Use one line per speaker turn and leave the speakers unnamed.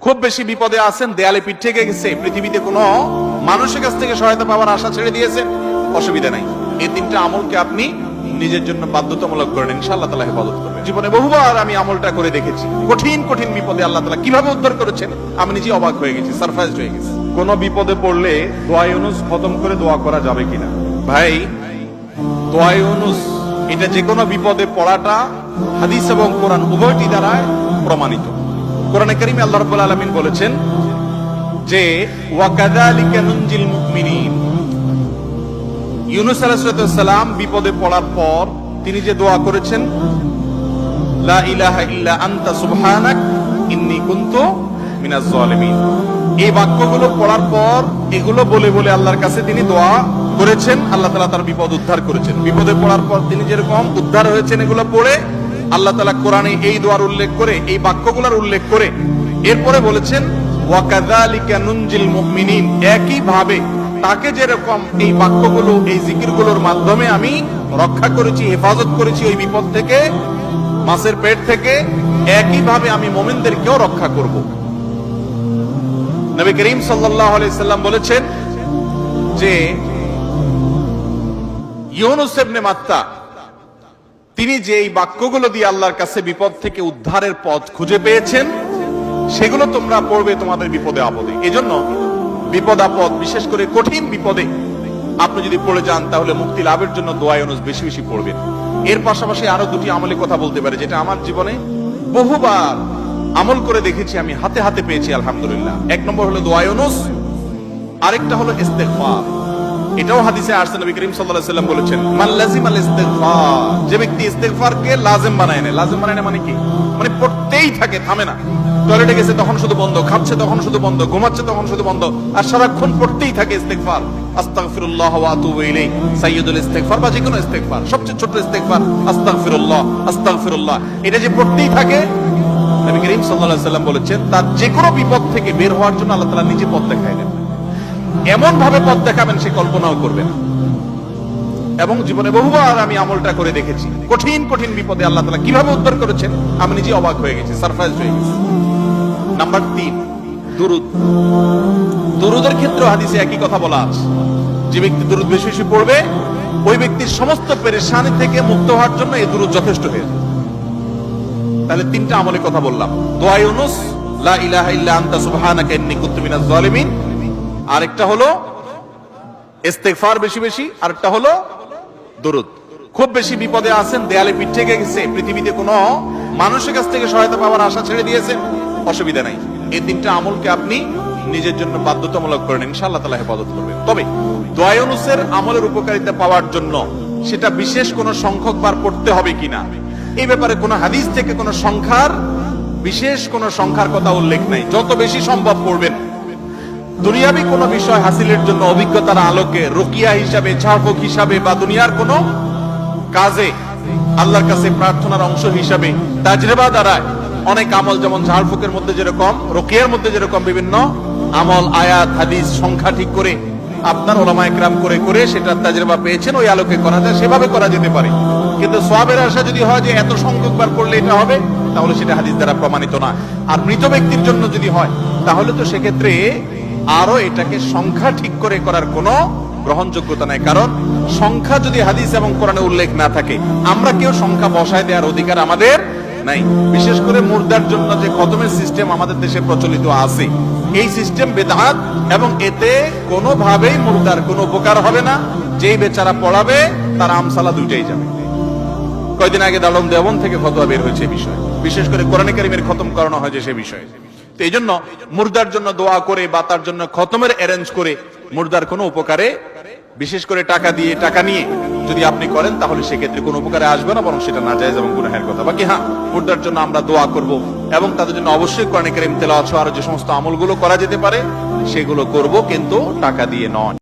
খুব বেশি বিপদে আছেন, দেয়ালে পিঠ থেকে গেছে, পৃথিবীতে কোনো মানুষের কাছ থেকে সহায়তা পাওয়ার আশা ছেড়ে দিয়েছেন, অসুবিধা নাই। এই তিনটা আমলকে আপনি নিজের জন্য বাধ্যতামূলক করেন, ইনশাআল্লাহ তাআলা হেফাজত করবেন। জীবনে বহুবার আমি আমলটা করে দেখেছি, কঠিন কঠিন বিপদে আল্লাহ তাআলা কিভাবে উদ্ধার করেছেন আমি নিজে অবাক হয়ে গেছি, সারপ্রাইজড হয়ে গেছি।
কোন বিপদে পড়লে দোয়া ইউনুস খতম করে দোয়া করা যাবে কিনা?
ভাই, দোয়া ইউনুস এটা যে কোনো বিপদে পড়াটা হাদিস এবং কোরআন উভয়টি দ্বারা প্রমাণিত। কোরআনে কারীমে আল্লাহ রাব্বুল আলামিন বলেছেন যে ওয়া কাযালিকা নুনজিল মুমিনিন। ইউনুস আলাইহিস সালাম বিপদে পড়ার পর তিনি যে দোয়া করেছেন, লা ইলাহা ইল্লা আনতা সুবহানাক ইন্নী কুনতু মিনাজ জালিমিন, এই বাক্যগুলো পড়ার পর এগুলো বলে বলে আল্লাহর কাছে তিনি দোয়া করেছেন, আল্লাহ তাআলা তার বিপদ উদ্ধার করেছেন। বিপদে পড়ার পর তিনি যেরকম উদ্ধার হয়েছেন এগুলো পড়ে আল্লাহ তাআলা কোরআনে এই দোয়ার উল্লেখ করে, এই বাক্যগুলোর উল্লেখ করে এরপরে বলেছেন ওয়া কাযালিকা নুনজিল মুমিনিন, একই ভাবে তাকে যেরকম এই বাক্যগুলো, এই জিকিরগুলোর মাধ্যমে আমি রক্ষা করেছি, হেফাজত করেছি ওই বিপদ থেকে, মাছের পেট থেকে, একই ভাবে আমি মুমিনদেরকেও রক্ষা করব। নবী করিম সাল্লাল্লাহু আলাইহি সাল্লাম বলেছেন যে ইউনুস ইবনে মাত্তা তিনি যে এই বাক্যগুলো দিয়ে আল্লাহর কাছে বিপদ থেকে উদ্ধারের পথ খুঁজে পেয়েছেন, সেগুলো তোমরা পড়বে তোমাদের বিপদে আপদে। এজন্য বিপদ আপদ, বিশেষ করে কঠিন বিপদে আপনি যদি পড়ে যান তাহলে মুক্তি লাভের জন্য দোয়া ইউনুস বেশি বেশি পড়বেন। এর পাশাপাশি আরো দুটি আমলের কথা বলতে পারে, যেটা আমার জীবনে বহুবার আমল করে দেখেছি, আমি হাতে হাতে পেয়েছি আলহামদুলিল্লাহ। এক নম্বর হলো দোয়া ইউনুস, আরেকটা হলো ইস্তেগফার। এটাও হাদিসে আসছে, নবী করিম সাল্লাল্লাহু আলাইহি ওয়াসাল্লাম বলেছেন মান লাজিমাল ইস্তেগফার, যে ব্যক্তি ইস্তেগফারকে লাজিম বানায় নেয়। লাজিম বানায় না মানে কি? মানে পড়তেই থাকে, থামে না। টয়লেটে গেছে তখন শুধু বন্ধ, খাচ্ছে তখন শুধু বন্ধ, ঘুমাচ্ছে তখন শুধু বন্ধ, আর সারাক্ষণ পড়তেই থাকে ইস্তেগফার। আস্তাগফিরুল্লাহ ওয়া আতুবু ইলাইহি, সাইয়্যিদুল ইস্তেগফার বা যে কোনো ইস্তেগফার, সবচেয়ে ছোট ইস্তেগফার আস্তাগফিরুল্লাহ আস্তাগফিরুল্লাহ, এটা যে পড়তেই থাকে, নবী করিম সাল্লাল্লাহু আলাইহি ওয়াসাল্লাম বলেছেন তার যে কোনো বিপদ থেকে বের হওয়ার জন্য আল্লাহ তাআলা নিজে পথ দেখায় দেন। এমন ভাবে পথ দেখাবেন সে কল্পনাও করবে না। এবং জীবনে বহুবার আমি আমলটা করে দেখেছি, কঠিন কঠিন বিপদে আল্লাহ তাআলা কিভাবে উদ্ধার করেছেন আমি নিজে অবাক হয়ে গেছি, সারপ্রাইজড হয়ে গেছি। নাম্বার 3, দুরূদ। দুরূদের ক্ষেত্রে হাদিসে একই কথা বলা আছে, যে ব্যক্তি দুরূদ বেশি বেশি পড়বে ওই ব্যক্তির সমস্ত পেরেশানি থেকে মুক্ত হওয়ার জন্য এই দুরূদ যথেষ্ট হয়ে যায়। তাহলে 3টা আমলের কথা বললাম, দোয়া ইউনুস, লা ইলাহা ইল্লা আনতা সুবহানাকা ইন্নী কুনতু মিনাজ জালিমিন, আরেকটা হলো ইস্তেগফার বেশি বেশি, আরেকটা হলো দুরূদ। খুব বেশি বিপদে আছেন, দেয়ালে পিঠ থেকে গেছে, পৃথিবীতে কোনো মানুষের কাছ থেকে সহায়তা পাওয়ার আশা ছেড়ে দিয়েছেন, অসুবিধা নাই। এই 3টা আমলকে আপনি নিজের জন্য বাধ্যতামূলক করেন, ইনশাআল্লাহ তাআলা হেফাজত করবেন। তবে দোয়া ইউনুসের আমলের উপকারিতা পাওয়ার জন্য সেটা বিশেষ কোনো সংখ্যক বার পড়তে হবে কিনা, এই ব্যাপারে কোনো হাদিস থেকে কোনো সংখ্যার, বিশেষ কোনো সংখ্যার কথা উল্লেখ নাই। যত বেশি সম্ভব পড়বেন। দুনিয়াবি কোনো বিষয় হাসিলের জন্য অভিজ্ঞতার আলোকে, রুকিয়া হিসাবে, ঝাড়ফুঁক হিসাবে, বা দুনিয়ার কোনো কাজে আল্লাহর কাছে প্রার্থনার অংশ হিসাবে তাজরিবা দ্বারা অনেক আমল, যেমন ঝাড়ফুঁকের মধ্যে যেরকম, রুকিয়ার মধ্যে যেরকম বিভিন্ন আমল, আয়াত, হাদিস সংখ্যা ঠিক করে আপনার উলামায়ে কেরাম করে করে সেটা তাজরিবা পেয়েছেন, ওই আলোকে করা যায়, সেভাবে করা যেতে পারে। কিন্তু সওয়াবের আশা যদি হয় যে এত সংখ্যক বার পড়লে এটা হবে, তাহলে সেটা হাদিস দ্বারা প্রমাণিত না। আর মৃত ব্যক্তির জন্য যদি হয় তাহলে তো সেক্ষেত্রে আরো এটাকে সংখ্যা ঠিক করে করার কোনো গ্রহণযোগ্যতা নাই। কারণ সংখ্যা যদি হাদিস এবং কোরআনে উল্লেখ না থাকে, আমরা কেউ সংখ্যা বসায় দেওয়ার অধিকার আমাদের নাই। বিশেষ করে মুর্দার জন্য যে খতমের সিস্টেম আমাদের দেশে প্রচলিত আছে, এই সিস্টেম বেদাত, এবং এতে কোনোভাবেই মুর্দার কোনো উপকার হবে না। যেই বেচারা পড়াবে তার আমসালা দুইটাই যাবে। কয়দিন আগে দালম দেওবন্দ থেকে ফতোয়া বের হয়েছে বিষয়, বিশেষ করে কোরআনে কারীমের খতম করানো হয় যে সে বিষয়ে। তো এই জন্য মুর্দার জন্য দোয়া করে বা তার জন্য খতমের অ্যারেঞ্জ করে মুর্দার কোনো উপকারে, বিশেষ করে টাকা দিয়ে, টাকা নিয়ে যদি আপনি করেন তাহলে সেক্ষেত্রে কোনো উপকারে আসবে না, বরং সেটা নাজায়েজ এবং গুনাহের কথা। বাকি হ্যাঁ, মুর্দার জন্য আমরা দোয়া করব এবং তাদের জন্য অবশ্যই কোরআনে কারীম তেলাওয়াত সহ আরো যে সমস্ত আমলগুলো করা যেতে পারে সেগুলো করব, কিন্তু টাকা দিয়ে নয়।